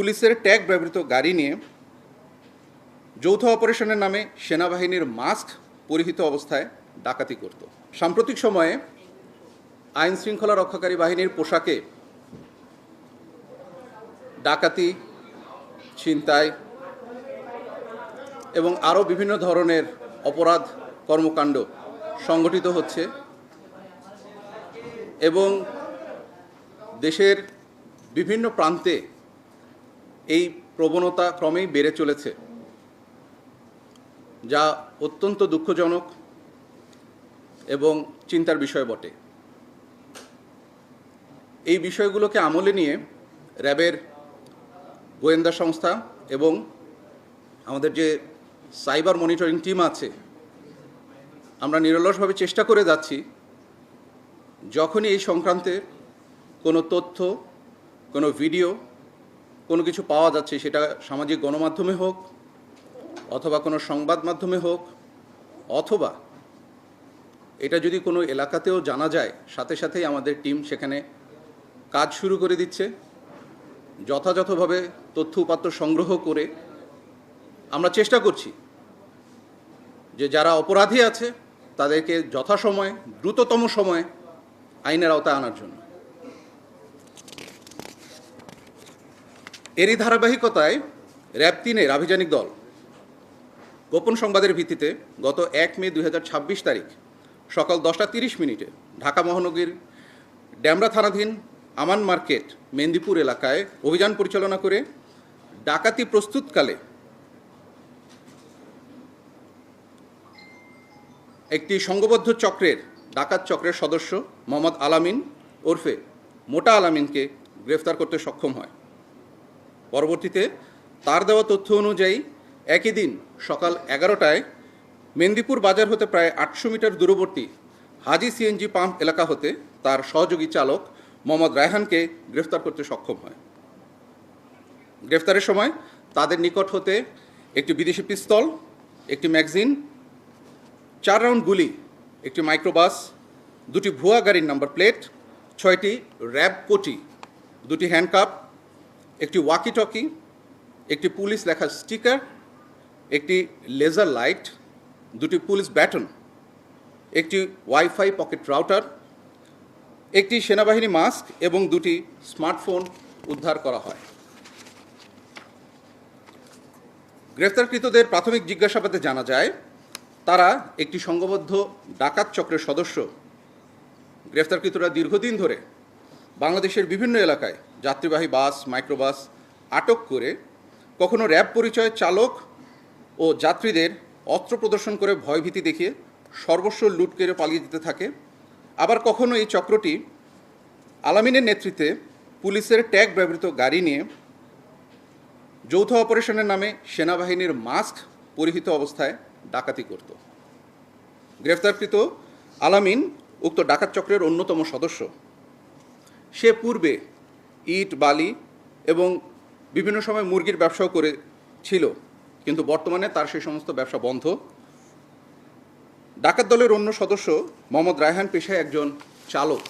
পুলিশের ট্যাগ ব্যবহৃত গাড়ি নিয়ে যৌথ অপারেশনের নামে সেনাবাহিনীর মাস্ক পরিহিত অবস্থায় ডাকাতি করত। সাম্প্রতিক সময়ে আইন শৃঙ্খলা রক্ষাকারী বাহিনীর পোশাকে ডাকাতি, ছিনতাই এবং আরও বিভিন্ন ধরনের অপরাধ কর্মকাণ্ড সংগঠিত হচ্ছে এবং দেশের বিভিন্ন প্রান্তে এই প্রবণতা ক্রমেই বেড়ে চলেছে, যা অত্যন্ত দুঃখজনক এবং চিন্তার বিষয় বটে। এই বিষয়গুলোকে আমলে নিয়ে র্যাবের গোয়েন্দা সংস্থা এবং আমাদের যে সাইবার মনিটরিং টিম আছে, আমরা নিরলসভাবে চেষ্টা করে যাচ্ছি যখনই এই সংক্রান্তে কোনো তথ্য, কোনো ভিডিও, কোনো কিছু পাওয়া যাচ্ছে, সেটা সামাজিক গণমাধ্যমে হোক অথবা কোনো সংবাদ মাধ্যমে হোক, অথবা এটা যদি কোনো এলাকাতেও জানা যায়, সাথে সাথেই আমাদের টিম সেখানে কাজ শুরু করে দিচ্ছে। যথাযথভাবে তথ্য উপাত্ত সংগ্রহ করে আমরা চেষ্টা করছি যে যারা অপরাধী আছে তাদেরকে যথাসময়ে, দ্রুততম সময়ে আইনের আওতায় আনার জন্য। এরই ধারাবাহিকতায় র্যাব 3-এর আভিযানিক দল গোপন সংবাদের ভিত্তিতে গত 1 মে 2026 তারিখ সকাল 10:30 ঢাকা মহানগরীর ডেমরা থানাধীন আমান মার্কেট মেন্দিপুর এলাকায় অভিযান পরিচালনা করে ডাকাতি প্রস্তুতকালে একটি সংঘবদ্ধ চক্রের ডাকাত চক্রের সদস্য মোহাম্মদ আলামিন ওরফে মোটা আলামিনকে গ্রেফতার করতে সক্ষম হয়। পরবর্তীতে তার দেওয়া তথ্য অনুযায়ী একই দিন সকাল 11টায় মেন্দিপুর বাজার হতে প্রায় 800 মিটার দূরবর্তী হাজি সিএনজি পাম্প এলাকা হতে তার সহযোগী চালক মোহাম্মদ রায়হানকে গ্রেফতার করতে সক্ষম হয়। গ্রেফতারের সময় তাদের নিকট হতে একটি বিদেশি পিস্তল, একটি ম্যাগাজিন, 4 রাউন্ড গুলি, একটি মাইক্রোবাস, 2টি ভুয়া গাড়ির নাম্বার প্লেট, 6টি র্যাব কোটি, 2টি হ্যান্ডকাপ, একটি ওয়াকি টকি, একটি পুলিশ লেখা স্টিকার, একটি লেজার লাইট, 2টি পুলিশ ব্যাটন, একটি ওয়াইফাই পকেট রাউটার, একটি সেনাবাহিনী মাস্ক এবং 2টি স্মার্টফোন উদ্ধার করা হয়। গ্রেফতারকৃতদের প্রাথমিক জিজ্ঞাসাবাদে জানা যায় তারা একটি সংঘবদ্ধ ডাকাত চক্রের সদস্য। গ্রেফতারকৃতরা দীর্ঘদিন ধরে বাংলাদেশের বিভিন্ন এলাকায় যাত্রীবাহী বাস, মাইক্রোবাস আটক করে কখনো র্যাব পরিচয় চালক ও যাত্রীদের অস্ত্র প্রদর্শন করে ভয়ভীতি দেখিয়ে সর্বস্ব লুট করে পালিয়ে যেতে থাকে। আবার কখনো এই চক্রটি আলামিনের নেতৃত্বে পুলিশের ট্যাগ ব্যবহৃত গাড়ি নিয়ে যৌথ অপারেশনের নামে সেনাবাহিনীর মাস্ক পরিহিত অবস্থায় ডাকাতি করত। গ্রেফতারকৃত আলামিন উক্ত ডাকাত চক্রের অন্যতম সদস্য। সে পূর্বে ইট, বালি এবং বিভিন্ন সময় মুরগির ব্যবসাও করেছিল, কিন্তু বর্তমানে তার সেই সমস্ত ব্যবসা বন্ধ। ডাকাত দলের অন্য সদস্য মোহাম্মদ রায়হান পেশায় একজন চালক।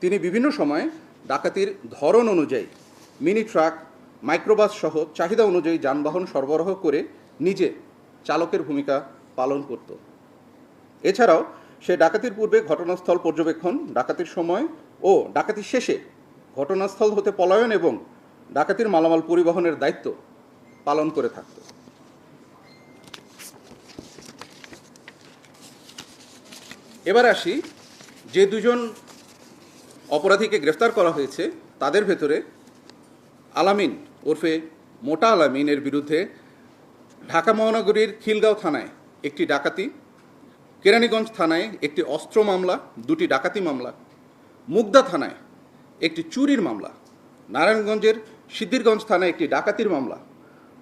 তিনি বিভিন্ন সময় ডাকাতির ধরন অনুযায়ী মিনি ট্রাক, মাইক্রোবাস সহ চাহিদা অনুযায়ী যানবাহন সরবরাহ করে নিজে চালকের ভূমিকা পালন করত। এছাড়াও সে ডাকাতির পূর্বে ঘটনাস্থল পর্যবেক্ষণ, ডাকাতির সময় ও ডাকাতির শেষে ঘটনাস্থল হতে পলায়ন এবং ডাকাতির মালামাল পরিবহনের দায়িত্ব পালন করে থাকত। এবার আসি, যে 2জন অপরাধীকে গ্রেফতার করা হয়েছে তাদের ভেতরে আলামিন ওরফে মোটা আলামিনের বিরুদ্ধে ঢাকা মহানগরীর খিলগাঁও থানায় একটি ডাকাতি, কেরানীগঞ্জ থানায় একটি অস্ত্র মামলা, 2টি ডাকাতি মামলা, মুগদা থানায় একটি চুরির মামলা, নারায়ণগঞ্জের সিদ্ধিরগঞ্জ থানায় একটি ডাকাতির মামলা,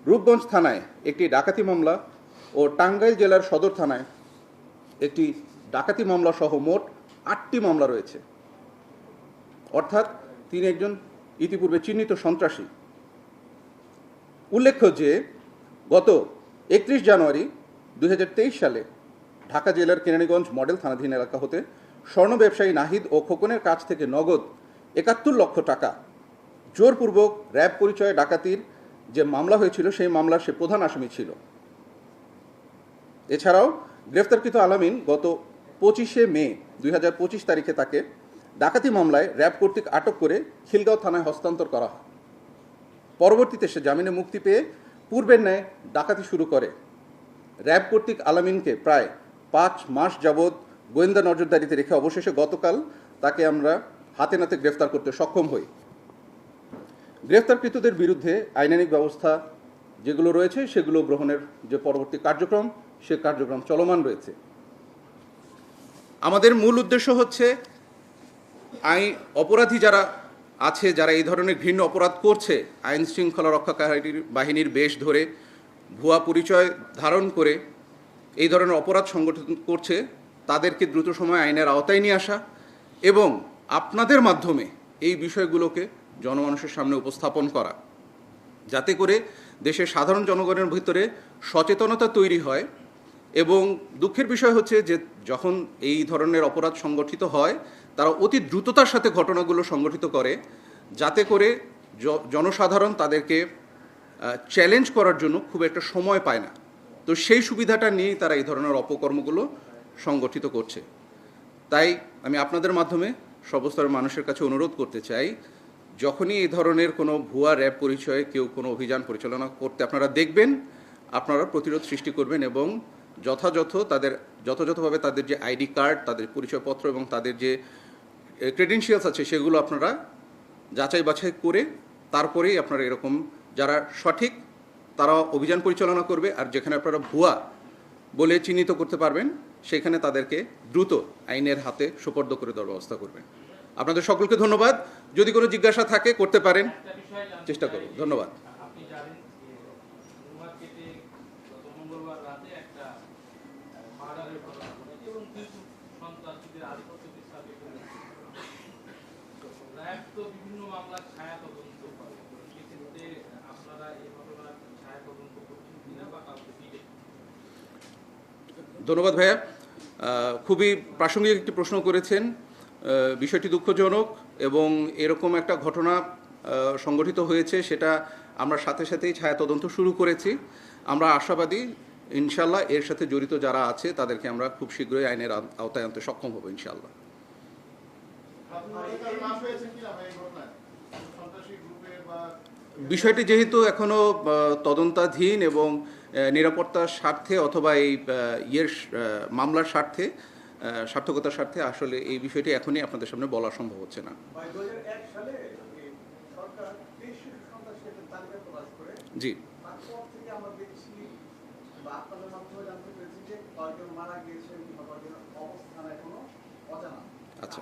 রূপগঞ্জ থানায় একটি ডাকাতি মামলা ও টাঙ্গাইল জেলার সদর থানায় একটি ডাকাতি মামলা সহ মোট 8টি মামলা রয়েছে। অর্থাৎ তিনি একজন ইতিপূর্বে চিহ্নিত সন্ত্রাসী। উল্লেখ্য যে গত 31 জানুয়ারি 2023 সালে ঢাকা জেলার কেরানীগঞ্জ মডেল থানাধীন এলাকা হতে স্বর্ণ ব্যবসায়ী নাহিদ ও খোকনের কাছ থেকে নগদ 71 লক্ষ টাকা, জোরপূর্বক র্যাব পরিচয়ে ডাকাতির যে মামলা হয়েছিল সেই মামলার সে প্রধান আসামি ছিল। এছাড়াও গ্রেফতারকৃত আলামিন গত 25শে মে 2025 তারিখে তাকে ডাকাতি মামলায় র্যাব কর্তৃক আটক করে খিলগাঁও থানায় হস্তান্তর করা হয়। পরবর্তীতে সে জামিনে মুক্তি পেয়ে পূর্বের ন্যায় ডাকাতি শুরু করে। র্যাব কর্তৃক আলামিনকে প্রায় 5 মাস যাবৎ গোয়েন্দা নজরদারিতে রেখে অবশেষে গতকাল তাকে আমরা হাতে নাতে গ্রেফতার করতে সক্ষম হই। গ্রেফতারকৃতদের বিরুদ্ধে আইনানুগ ব্যবস্থা যেগুলো রয়েছে সেগুলো গ্রহণের যে পরবর্তী কার্যক্রম সে কার্যক্রম চলমান রয়েছে। আমাদের মূল উদ্দেশ্য হচ্ছে অপরাধী যারা আছে, যারা এই ধরনের ঘৃণ্য অপরাধ করছে, আইন শৃঙ্খলা রক্ষাকারী বাহিনীর বেশ ধরে ভুয়া পরিচয় ধারণ করে এই ধরনের অপরাধ সংগঠন করছে, তাদেরকে দ্রুত সময়ে আইনের আওতায় নিয়ে আসা এবং আপনাদের মাধ্যমে এই বিষয়গুলোকে জনমানুষের সামনে উপস্থাপন করা, যাতে করে দেশের সাধারণ জনগণের ভিতরে সচেতনতা তৈরি হয়। এবং দুঃখের বিষয় হচ্ছে যে যখন এই ধরনের অপরাধ সংগঠিত হয় তারা অতি দ্রুততার সাথে ঘটনাগুলো সংগঠিত করে, যাতে করে জনসাধারণ তাদেরকে চ্যালেঞ্জ করার জন্য খুব একটা সময় পায় না। তো সেই সুবিধাটা নিয়েই তারা এই ধরনের অপকর্মগুলো সংগঠিত করছে। তাই আমি আপনাদের মাধ্যমে সর্বস্তরের মানুষের কাছে অনুরোধ করতে চাই, যখনই এই ধরনের কোনো ভুয়া র্যাব পরিচয়ে কেউ কোনো অভিযান পরিচালনা করতে আপনারা দেখবেন, আপনারা প্রতিরোধ সৃষ্টি করবেন এবং যথাযথভাবে তাদের যে আইডি কার্ড, তাদের পরিচয়পত্র এবং তাদের যে ক্রেডেনশিয়ালস আছে সেগুলো আপনারা যাচাই বাছাই করে তারপরেই আপনারা এরকম যারা সঠিক তারা অভিযান পরিচালনা করবে, আর যেখানে আপনারা ভুয়া বলে চিহ্নিত করতে পারবেন সেখানে তাদেরকে দ্রুত আইনের হাতে সোপর্দ করে দেওয়ার ব্যবস্থা করবেন। আপনাদের সকলকে ধন্যবাদ। যদি কোনো জিজ্ঞাসা থাকে করতে পারেন, চেষ্টা করব। ধন্যবাদ। ধন্যবাদ ভাইয়া, খুবই প্রাসঙ্গিক একটি প্রশ্ন করেছেন। বিষয়টি দুঃখজনক এবং এরকম একটা ঘটনা সংগঠিত হয়েছে, সেটা আমরা সাথে সাথেই ছায়া তদন্ত শুরু করেছি। আমরা আশাবাদী ইনশাল্লাহ এর সাথে জড়িত যারা আছে তাদেরকে আমরা খুব শীঘ্রই আইনের আওতায় আনতে সক্ষম হব ইনশাল্লাহ। বিষয়টি যেহেতু এখনো তদন্তাধীন এবং নিরাপত্তার স্বার্থে অথবা এই মামলার স্বার্থে সার্থকতার স্বার্থে আসলে এই বিষয়টি এখনই আপনাদের সামনে বলা সম্ভব হচ্ছে না। জি, আচ্ছা,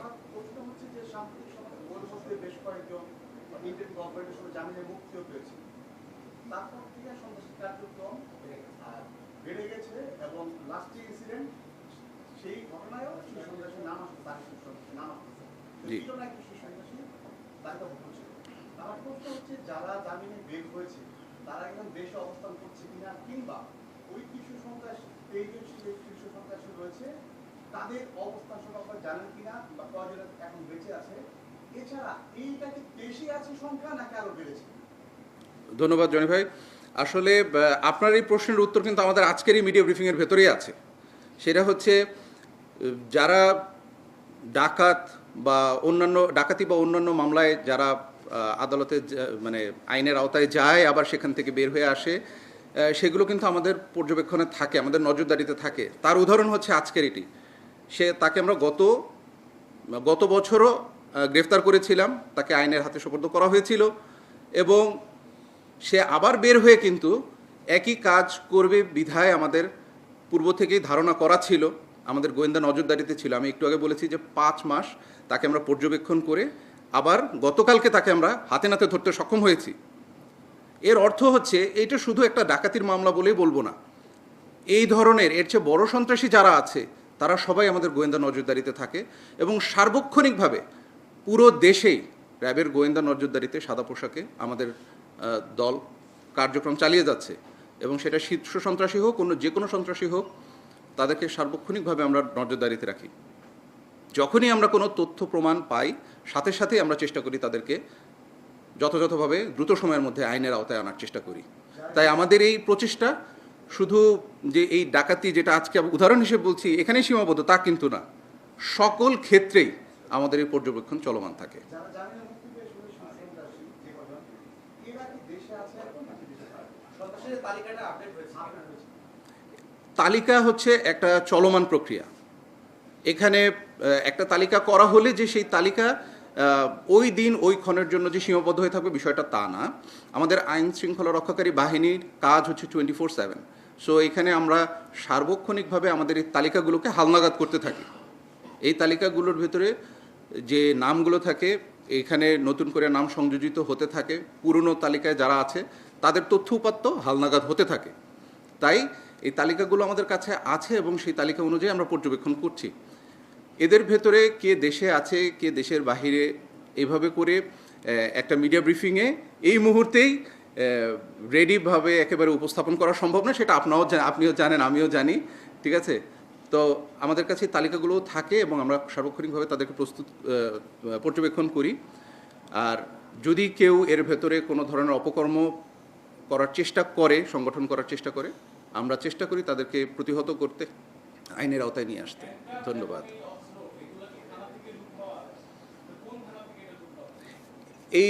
জামিনে মুক্তিও পেয়েছে। তারপর থেকে সন্ত্রাসী কার্যক্রম বেড়ে গেছে এবং লাস্ট ইনসিডেন্ট সেই ঘটনায়ও সন্ত্রাসী নাম আসছে, নাম আসতেছে। আমার প্রশ্ন হচ্ছে যারা জামিনে বের হয়েছে তারা একদম দেশে অবস্থান করছে কিনা, কিংবা ওই কিছু সন্ত্রাসী শীর্ষ সন্ত্রাসী রয়েছে তাদের অবস্থান সম্পর্কে জানেন কিনা বা কয়জন এখন বেঁচে আছে। এছাড়া এইটা কি বেশি আছে সংখ্যা নাকি আরো বেড়েছে? ধন্যবাদ জনি ভাই। আসলে আপনার এই প্রশ্নের উত্তর কিন্তু আমাদের আজকের এই মিডিয়া ব্রিফিংয়ের ভেতরেই আছে। সেটা হচ্ছে যারা ডাকাতি বা অন্যান্য মামলায় যারা আদালতে মানে আইনের আওতায় যায় আবার সেখান থেকে বের হয়ে আসে, সেগুলো কিন্তু আমাদের পর্যবেক্ষণে থাকে, আমাদের নজরদারিতে থাকে। তার উদাহরণ হচ্ছে আজকের এটি। তাকে আমরা গত বছরও গ্রেফতার করেছিলাম, তাকে আইনের হাতে সোপর্দ করা হয়েছিল এবং সে আবার বের হয়ে কিন্তু একই কাজ করবে বিধায় আমাদের পূর্ব থেকেই ধারণা করা ছিল, আমাদের গোয়েন্দা নজরদারিতে ছিল। আমি একটু আগে বলেছি যে 5 মাস তাকে আমরা পর্যবেক্ষণ করে আবার গতকালকে তাকে আমরা হাতে নাতে ধরতে সক্ষম হয়েছি। এর অর্থ হচ্ছে এইটা শুধু একটা ডাকাতির মামলা বলেই বলবো না, এই ধরনের এর চেয়ে বড় সন্ত্রাসী যারা আছে তারা সবাই আমাদের গোয়েন্দা নজরদারিতে থাকে এবং সার্বক্ষণিকভাবে পুরো দেশেই র্যাবের গোয়েন্দা নজরদারিতে সাদা পোশাকে আমাদের দল কার্যক্রম চালিয়ে যাচ্ছে এবং সেটা শীর্ষ সন্ত্রাসী হোক যে কোনো সন্ত্রাসী হোক, তাদেরকে সার্বক্ষণিকভাবে আমরা নজরদারিতে রাখি। যখনই আমরা কোনো তথ্য প্রমাণ পাই সাথে সাথেই আমরা চেষ্টা করি তাদেরকে যথাযথভাবে দ্রুত সময়ের মধ্যে আইনের আওতায় আনার চেষ্টা করি। তাই আমাদের এই প্রচেষ্টা শুধু যে এই ডাকাতি, যেটা আজকে উদাহরণ হিসেবে বলছি, এখানেই সীমাবদ্ধ তা কিন্তু না, সকল ক্ষেত্রেই আমাদের এই পর্যবেক্ষণ চলমান থাকে। তালিকা হচ্ছে একটা চলমান প্রক্রিয়া। এখানে একটা তালিকা করা হলে যে সেই তালিকা ওই দিন ওই ক্ষণের জন্য যে সীমাবদ্ধ হয়ে থাকবে বিষয়টা তা না। আমাদের আইন শৃঙ্খলা রক্ষাকারী বাহিনীর কাজ হচ্ছে 24/7। সো এখানে আমরা সার্বক্ষণিকভাবে আমাদের এই তালিকাগুলোকে হালনাগাদ করতে থাকি। এই তালিকাগুলোর ভেতরে যে নামগুলো থাকে, এখানে নতুন করে নাম সংযোজিত হতে থাকে, পুরনো তালিকায় যারা আছে তাদের তথ্য উপাত্ত হালনাগাদ হতে থাকে। তাই এই তালিকাগুলো আমাদের কাছে আছে এবং সেই তালিকা অনুযায়ী আমরা পর্যবেক্ষণ করছি। এদের ভেতরে কে দেশে আছে, কে দেশের বাহিরে, এভাবে করে একটা মিডিয়া ব্রিফিংয়ে এই মুহূর্তেই রেডিভাবে একেবারে উপস্থাপন করা সম্ভব না। সেটা আপনিও জানেন, আমিও জানি, ঠিক আছে। তো আমাদের কাছে তালিকাগুলো থাকে এবং আমরা সার্বক্ষণিকভাবে তাদেরকে পর্যবেক্ষণ করি। আর যদি কেউ এর ভেতরে কোনো ধরনের অপকর্ম করার চেষ্টা করে, সংগঠন করার চেষ্টা করে, আমরা চেষ্টা করি তাদেরকে প্রতিহত করতে, আইনের আওতায় নিয়ে আসতে। ধন্যবাদ। এই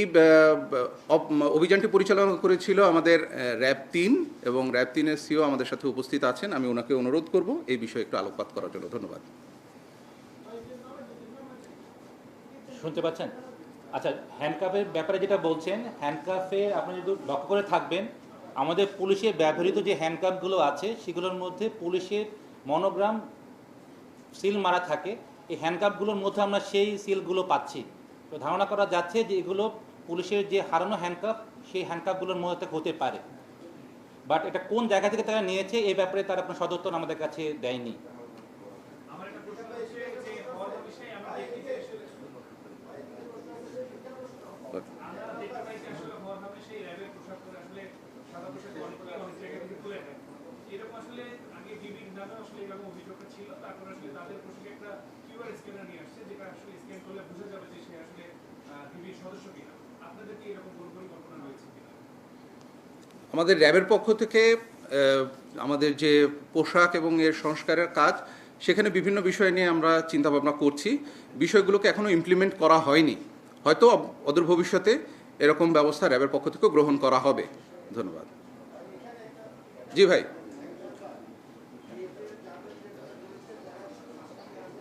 অভিযানটি পরিচালনা করেছিল আমাদের র্যাব 3 এবং র্যাব 3-এর সিও আমাদের সাথে উপস্থিত আছেন। আমি ওনাকে অনুরোধ করব এই বিষয়ে একটু আলোকপাত করার জন্য। ধন্যবাদ। শুনতে পাচ্ছেন? আচ্ছা, হ্যান্ডকাফের ব্যাপারে যেটা বলছেন, হ্যান্ডকাফে আপনি যদি লক্ষ্য করে থাকবেন, আমাদের পুলিশে ব্যবহৃত যে হ্যান্ডকাফগুলো আছে সেগুলোর মধ্যে পুলিশের মনোগ্রাম সিল মারা থাকে। এই হ্যান্ডকাফগুলোর মধ্যে আমরা সেই সিলগুলো পাচ্ছি। তো ধারণা করা যাচ্ছে যে এগুলো পুলিশের যে হারানো হ্যান্ডকাফ, সেই হ্যান্ডকাফগুলোর মধ্যে হতে পারে। বাট এটা কোন জায়গা থেকে তারা নিয়েছে এই ব্যাপারে তারা কোনো সদুত্তর আমাদের কাছে দেয়নি। আমাদের র্যাবের পক্ষ থেকে আমাদের যে পোশাক এবং এর সংস্কারের কাজ, সেখানে বিভিন্ন বিষয় নিয়ে আমরা চিন্তাভাবনা করছি। বিষয়গুলোকে এখনও ইমপ্লিমেন্ট করা হয়নি, হয়তো অদূর ভবিষ্যতে এরকম ব্যবস্থা র্যাবের পক্ষ থেকেও গ্রহণ করা হবে। ধন্যবাদ। জি ভাই।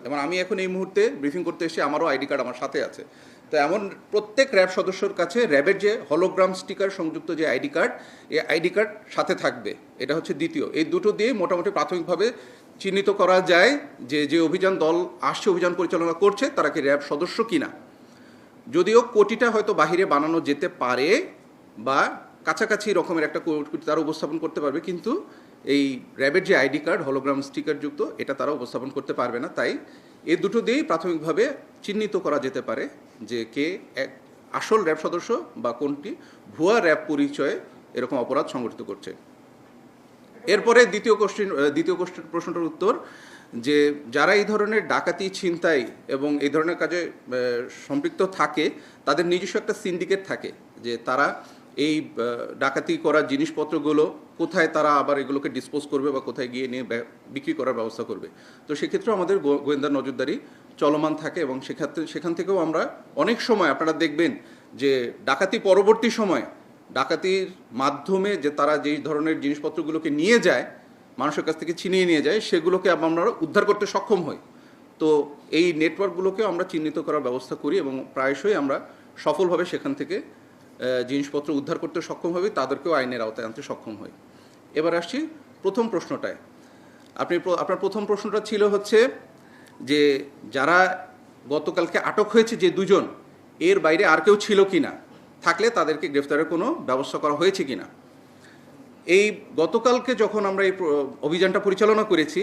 এবং আমি এখন এই মুহূর্তে ব্রিফিং করতে এসে আমারও আইডি কার্ড আমার সাথে আছে। তো এমন প্রত্যেক র্যাব সদস্যর কাছে র্যাবের যে হলোগ্রাম স্টিকার সংযুক্ত যে আইডি কার্ড, এই আইডি কার্ড সাথে থাকবে। এটা হচ্ছে দ্বিতীয়। এই দুটো দিয়ে মোটামুটি প্রাথমিকভাবে চিহ্নিত করা যায় যে যে অভিযান দল আসছে, অভিযান পরিচালনা করছে, তারা কি র্যাব সদস্য কিনা। যদিও কোটিটা হয়তো বাহিরে বানানো যেতে পারে বা কাছাকাছি রকমের একটা কোটি তারা উপস্থাপন করতে পারবে, কিন্তু এই র্যাবের যে আইডি কার্ড হলোগ্রাম স্টিকারযুক্ত, এটা তারা উপস্থাপন করতে পারবে না। তাই এই দুটো দিয়েই প্রাথমিকভাবে চিহ্নিত করা যেতে পারে যে কে এক আসল র্যাব সদস্য বা কোনটি ভুয়া র্যাব পরিচয়ে এরকম অপরাধ সংগঠিত করছে। এরপরে দ্বিতীয় প্রশ্নটার উত্তর, যে যারা এই ধরনের ডাকাতি, ছিনতাই এবং এই ধরনের কাজে সম্পৃক্ত থাকে, তাদের নিজস্ব একটা সিন্ডিকেট থাকে, যে তারা এই ডাকাতি করার জিনিসপত্রগুলো কোথায় তারা আবার এগুলোকে ডিসপোজ করবে বা কোথায় গিয়ে নিয়ে বিক্রি করার ব্যবস্থা করবে। তো সেক্ষেত্রেও আমাদের গোয়েন্দা নজরদারি চলমান থাকে এবং সেখান থেকেও আমরা অনেক সময় আপনারা দেখবেন যে ডাকাতি পরবর্তী সময় ডাকাতির মাধ্যমে যে তারা যেই ধরনের জিনিসপত্রগুলোকে নিয়ে যায়, মানুষের কাছ থেকে ছিনিয়ে নিয়ে যায়, সেগুলোকে আমরা উদ্ধার করতে সক্ষম হই। তো এই নেটওয়ার্কগুলোকেও আমরা চিহ্নিত করার ব্যবস্থা করি এবং প্রায়শই আমরা সফলভাবে সেখান থেকে জিনিসপত্র উদ্ধার করতে সক্ষম হই, তাদেরকেও আইনের আওতায় আনতে সক্ষম হই। এবার আসছি প্রথম প্রশ্নটায়। আপনার প্রথম প্রশ্নটা ছিল হচ্ছে যে যারা গতকালকে আটক হয়েছে যে দুজন, এর বাইরে আর কেউ ছিল কি না, থাকলে তাদেরকে গ্রেফতারের কোনো ব্যবস্থা করা হয়েছে কি না। এই গতকালকে যখন আমরা এই অভিযানটা পরিচালনা করেছি,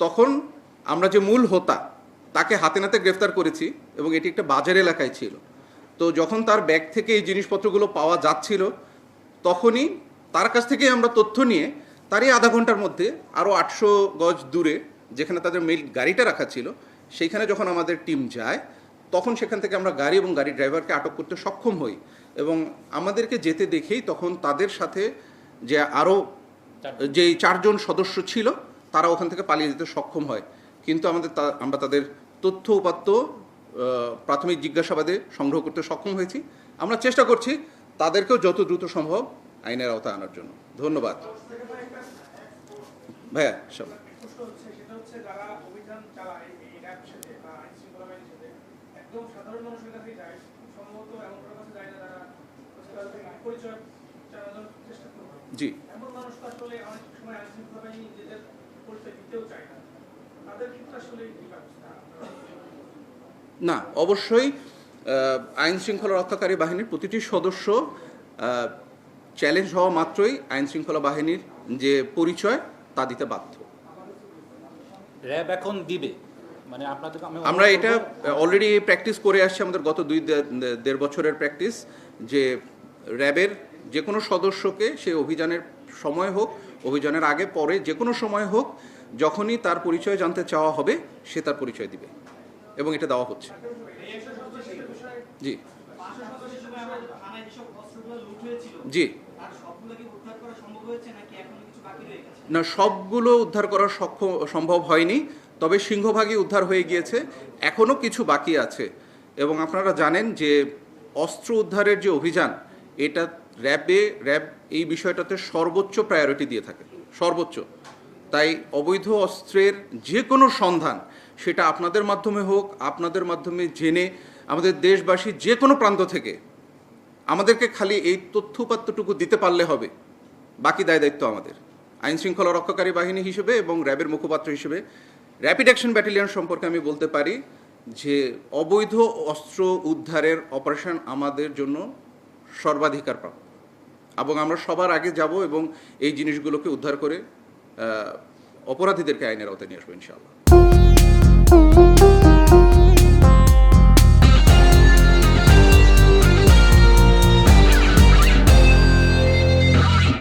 তখন আমরা যে মূল হোতা তাকে হাতে নাতে গ্রেফতার করেছি এবং এটি একটা বাজার এলাকায় ছিল। তো যখন তার ব্যাগ থেকে এই জিনিসপত্রগুলো পাওয়া যাচ্ছিল, তখনই তার কাছ থেকেই আমরা তথ্য নিয়ে তারই আধা ঘন্টার মধ্যে আরও 800 গজ দূরে যেখানে তাদের মেইল গাড়িটা রাখা ছিল, সেইখানে যখন আমাদের টিম যায়, তখন সেখান থেকে আমরা গাড়ি এবং গাড়ির ড্রাইভারকে আটক করতে সক্ষম হই। এবং আমাদেরকে যেতে দেখেই তখন তাদের সাথে যে আরও চারজন। যে 4 জন সদস্য ছিল তারা ওখান থেকে পালিয়ে যেতে সক্ষম হয়, কিন্তু আমরা তাদের তথ্য উপাত্ত প্রাথমিক জিজ্ঞাসাবাদে সংগ্রহ করতে সক্ষম হয়েছি। আমরা চেষ্টা করছি তাদেরকেও যত দ্রুত সম্ভব আইনের আওতায় আনার জন্য। ধন্যবাদ ভাইয়া। সব প্রশ্ন হচ্ছে সেটা হচ্ছে যারা অভিযান চালায় এই র্যাব সাথে বা আইন শৃঙ্খলা বাহিনীর সাথে একদম সাধারণ মানুষের কাছেই যায়, সম্ভবত এমন কারো কাছে যায় না যারা পরিচয় জানানোর চেষ্টা করবে। জি, এমন মানুষ তো আসলে অনেক সময় আইন শৃঙ্খলা বাহিনী নিজেদের পরিচয় দিতেও চায় না, তাদের ক্ষেত্রে আসলে কি ব্যবস্থা? না, অবশ্যই আইন শৃঙ্খলা রক্ষাকারী বাহিনীর প্রতিটি সদস্য চ্যালেঞ্জ হওয়া মাত্রই আইন শৃঙ্খলা বাহিনীর যে পরিচয় তা দিতে বাধ্য। র্যাব এখন দিবে, মানে আপনাদের আমরা এটা অলরেডি প্র্যাকটিস করে আসছি, আমাদের গত 2-1.5 বছরের প্র্যাকটিস, যে র্যাবের যে কোনো সদস্যকে সে অভিযানের সময় হোক, অভিযানের আগে পরে যে কোনো সময় হোক, যখনই তার পরিচয় জানতে চাওয়া হবে সে তার পরিচয় দিবে, এবং এটা দেওয়া হচ্ছে। জি জি, না সবগুলো উদ্ধার করা সম্ভব হয়নি, তবে সিংহভাগই উদ্ধার হয়ে গিয়েছে, এখনও কিছু বাকি আছে। এবং আপনারা জানেন যে অস্ত্র উদ্ধারের যে অভিযান, এটা র্যাব এই বিষয়টাতে সর্বোচ্চ প্রায়োরিটি দিয়ে থাকে, সর্বোচ্চ। তাই অবৈধ অস্ত্রের যে কোনো সন্ধান, সেটা আপনাদের মাধ্যমে হোক, আপনাদের মাধ্যমে জেনে আমাদের দেশবাসী যে কোনো প্রান্ত থেকে আমাদেরকে খালি এই তথ্যপাত্রটুকু দিতে পারলে হবে, বাকি দায়িত্ব আমাদের। আইন শৃঙ্খলা রক্ষাকারী বাহিনী হিসেবে এবং র্যাবের মুখপাত্র হিসেবে র্যাপিড অ্যাকশন ব্যাটালিয়ন সম্পর্কে আমি বলতে পারি যে অবৈধ অস্ত্র উদ্ধারের অপারেশন আমাদের জন্য সর্বাধিকার প্রাপ্য, এবং আমরা সবার আগে যাব এবং এই জিনিসগুলোকে উদ্ধার করে অপরাধীদেরকে আইনের আওতায় নিয়ে আসবো ইনশাআল্লাহ।